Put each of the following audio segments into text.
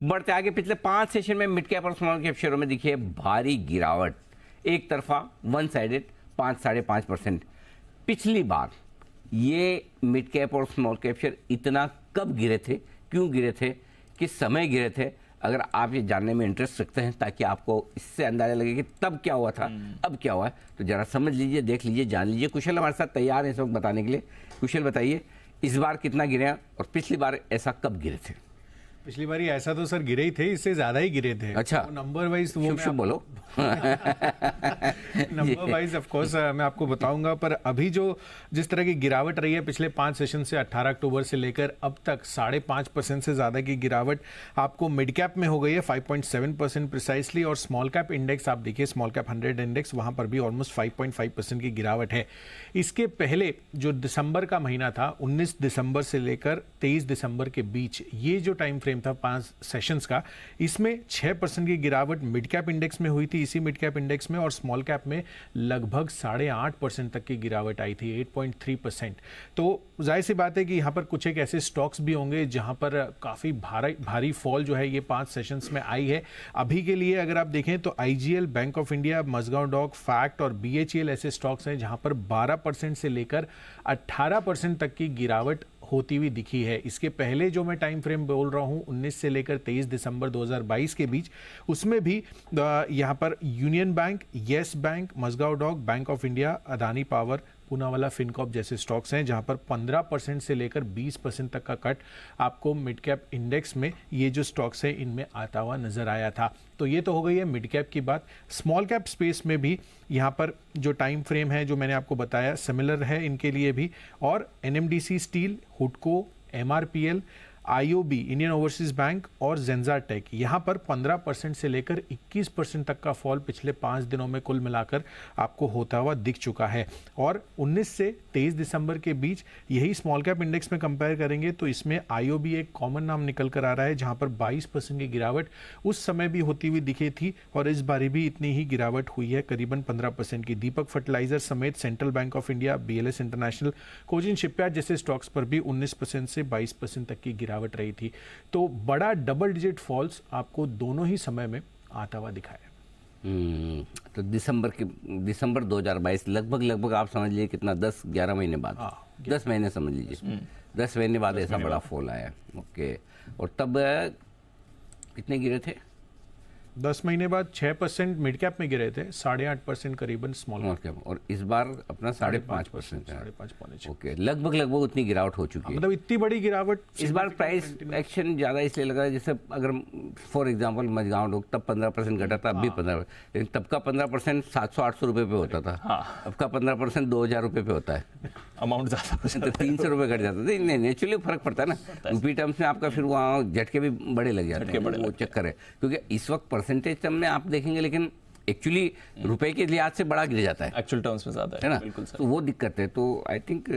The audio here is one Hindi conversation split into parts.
बढ़ते आगे, पिछले 5 सेशन में मिड कैप और स्मॉल कैप शेयरों में दिखी है भारी गिरावट, एक तरफा वन साइडेड 5-5.5%। पिछली बार ये मिड कैप और स्मॉल कैप शेयर इतना कब गिरे थे, क्यों गिरे थे, किस समय गिरे थे, अगर आप ये जानने में इंटरेस्ट रखते हैं ताकि आपको इससे अंदाजा लगे कि तब क्या हुआ था, अब क्या हुआ है, तो जरा समझ लीजिए, देख लीजिए, जान लीजिए। कुशल हमारे साथ तैयार है इस वक्त बताने के लिए। कुशल बताइए, इस बार कितना गिरे और पिछली बार ऐसा कब गिरे थे? पिछली बार ऐसा तो सर गिरे ही थे, इससे ज्यादा ही गिरे थे। अच्छा, नंबर वाइज वो शुभ शुभ बोलो। नंबर वाइज ऑफ कोर्स मैं आपको बताऊंगा, पर अभी जो जिस तरह की गिरावट रही है पिछले 5 सेशन से 18 अक्टूबर से लेकर अब तक 5.5% से ज्यादा की गिरावट आपको मिड कैप में हो गई है 5.7% प्रिसाइसली, और स्मॉल कैप इंडेक्स आप देखिए, स्मॉल कैप 100 इंडेक्स, वहां पर भी ऑलमोस्ट 5.5% की गिरावट है। इसके पहले जो दिसंबर का महीना था, 19 दिसंबर से लेकर 23 दिसंबर के बीच, ये जो टाइम फ्रेम था 5 सेशंस का, इसमें 6% की गिरावट मिड कैप इंडेक्स में हुई थी, इसी मिड कैप इंडेक्स में, और स्मॉल कैप में लगभग 8.5% तक की गिरावट आई थी, 8.3%। तो जाहिर सी बात है कि यहाँ पर कुछ एक ऐसे स्टॉक्स भी होंगे जहाँ पर काफ़ी भारी फॉल जो है ये 5 सेशंस में आई है। अभी के लिए अगर आप देखें तो IGL, Bank of India, Mazagon Dock, FACT और बीएचईएल ऐसे स्टॉक्स हैं जहाँ पर 12% से लेकर 18% तक की गिरावट होती हुई दिखी है। इसके पहले जो मैं टाइम फ्रेम बोल रहा हूं 19 से लेकर 23 दिसंबर 2022 के बीच, उसमें भी यहां पर Union Bank, Yes Bank, Mazagon Dock, Bank of India, Adani Power, Poonawalla Fincorp जैसे स्टॉक्स हैं जहां पर 15% से लेकर 20% तक का कट आपको मिड कैप इंडेक्स में ये जो स्टॉक्स हैं इनमें आता हुआ नजर आया था। तो ये तो हो गई है मिड कैप की बात। स्मॉल कैप स्पेस में भी यहाँ पर जो टाइम फ्रेम है जो मैंने आपको बताया सिमिलर है इनके लिए भी, और एनएमडीसी स्टील, हुडको, MRPL, IOB, Indian overseas bank और जेंजा टेक, यहाँ पर 15% से लेकर 21% तक का फॉल पिछले 5 दिनों में कुल मिलाकर आपको होता हुआ दिख चुका है। और 19 से 23 दिसंबर के बीच यही स्मॉल कैप इंडेक्स में कंपेयर करेंगे तो इसमें आईओबी एक कॉमन नाम निकल कर आ रहा है जहाँ पर 22% की गिरावट उस समय भी होती हुई दिखी थी, और इस बारी भी इतनी ही गिरावट हुई है, करीबन 15% की। दीपक फर्टिलाइजर समेत central bank of India, BLS international, Cochin shipyard जैसे स्टॉक्स पर भी 19% से 22% तक की गिरावट रही थी। तो बड़ा डबल डिजिट फॉल्स आपको दोनों ही समय में आता हुआ दिखाया। तो दिसंबर 2022 लगभग आप समझ लीजिए कितना, 10-11 महीने बाद, 10 महीने समझ लीजिए, 10 महीने बाद ऐसा बड़ा फॉल आया। ओके, और तब कितने गिरे थे? 10 महीने बाद 6% मिड कैप में गिरे थे, 8.5% करीबन स्मॉल कैप, और इस बार अपना 5.5%। 5.5। ओके, लगभग उतनी गिरावट हो चुकी है। मतलब इतनी बड़ी गिरावट इस बार प्राइस एक्शन ज्यादा इसलिए लग रहा है, जैसे अगर फॉर एग्जांपल मजगांव लोग तब 15% घटा था, अब भी 15%, लेकिन तब का 15% 700-800 रुपए पे होता था, अब का 15% 2000 रुपए पे होता है, अमाउंट ज्यादा, 300 रुपए घट जाता है। नहीं, नेचुरली फर्क पड़ता है ना, यूपी टर्म्स में आपका फिर वहाँ झटके भी बड़े लग जाते हैं, वो चक्कर है। क्योंकि इस वक्त परसेंटेज टर्म में आप देखेंगे, लेकिन एक्चुअली रुपए के लिहाज से बड़ा गिर जाता है, एक्चुअल टर्म्स में ज्यादा है ना, बिल्कुल सर। तो वो दिक्कत है। तो आई थिंक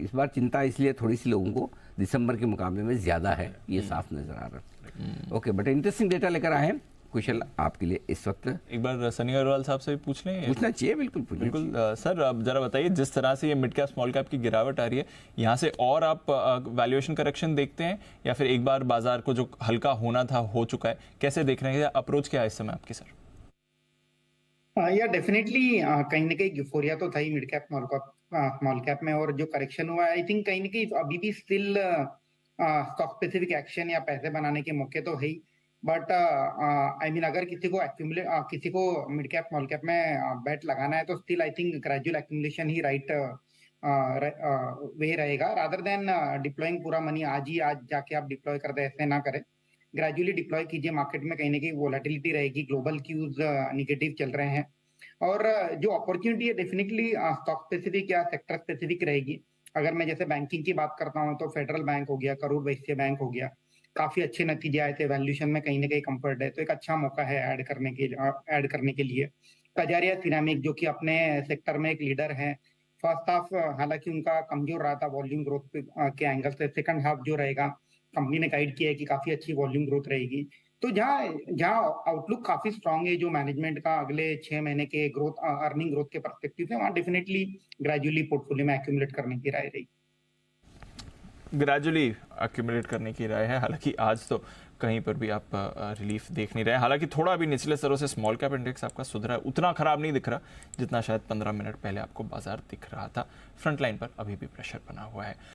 इस बार चिंता इसलिए थोड़ी सी लोगों को दिसंबर के मुकाबले में ज्यादा है, ये साफ नजर आ रहा है। ओके, बट इंटरेस्टिंग डेटा लेकर आए हैं कुशल आपके लिए इस वक्त। एक बार सनी अग्रवाल साहब से भी पूछ लें, पूछना चाहिए, बिल्कुल बिल्कुल। सर अब जरा बताइए, जिस तरह से ये मिड कैप स्मॉल कैप की गिरावट आ रही है, यहाँ से और आप वैल्यूएशन करेक्शन देखते हैं या फिर एक बार बाजार को जो हल्का होना था हो चुका है, कैसे देख रहे हैं, अप्रोच क्या है इस समय आपकी सर? या डेफिनेटली कहीं ना कहीं यूफोरिया तो था ही मिड कैप स्मॉल कैप में, और जो करेक्शन हुआ है आई थिंक कहीं ना कहीं अभी भी स्टिल स्टॉक स्पेसिफिक एक्शन या पैसे बनाने के मौके तो है ही, बट आई मीन अगर किसी को मिड कैप स्मॉल कैप में बेट लगाना है तो still I think gradual accumulation he right way रहेगा, रादर देन डिप्लॉइंग पूरा मनी आज जाके आप डिप्लॉय कर दे, ऐसे ना करें, ग्रेजुअली डिप्लॉय कीजिए। मार्केट में कहीं ना कहीं वोलेटिलिटी रहेगी, ग्लोबल क्यूज निगेटिव चल रहे हैं, और जो अपॉर्चुनिटी है डेफिनेटली स्टॉक स्पेसिफिक या सेक्टर स्पेसिफिक रहेगी। अगर मैं जैसे बैंकिंग की बात करता हूँ तो फेडरल बैंक हो गया, करूर वैश्य बैंक हो गया, काफी अच्छे नतीजे आए थे, वैल्यूएशन में कहीं ना कहीं कंफर्ट है, तो एक अच्छा मौका है ऐड करने के लिए। कजारिया सिरेमिक जो कि अपने सेक्टर में एक लीडर है, फर्स्ट हाफ हालांकि उनका कमजोर रहा था वॉल्यूम ग्रोथ के एंगल से, सेकंड हाफ जो रहेगा कंपनी ने गाइड किया है कि काफी अच्छी वॉल्यूम ग्रोथ रहेगी। तो जहाँ आउटलुक काफी स्ट्रांग है जो मैनेजमेंट का अगले 6 महीने के ग्रोथ अर्निंग ग्रोथ के पर्सपेक्टिव से, वहाँ डेफिनेटली ग्रेजुअली पोर्टफोलियो में एक्यूमुलेट करने की राय रही। ग्रेजुअली एक्यूमुलेट करने की राय है, हालांकि आज तो कहीं पर भी आप रिलीफ देख नहीं रहे। हालांकि थोड़ा अभी निचले स्तरों से स्मॉल कैप इंडेक्स आपका सुधरा है, उतना खराब नहीं दिख रहा जितना शायद 15 मिनट पहले आपको बाजार दिख रहा था। फ्रंट लाइन पर अभी भी प्रेशर बना हुआ है।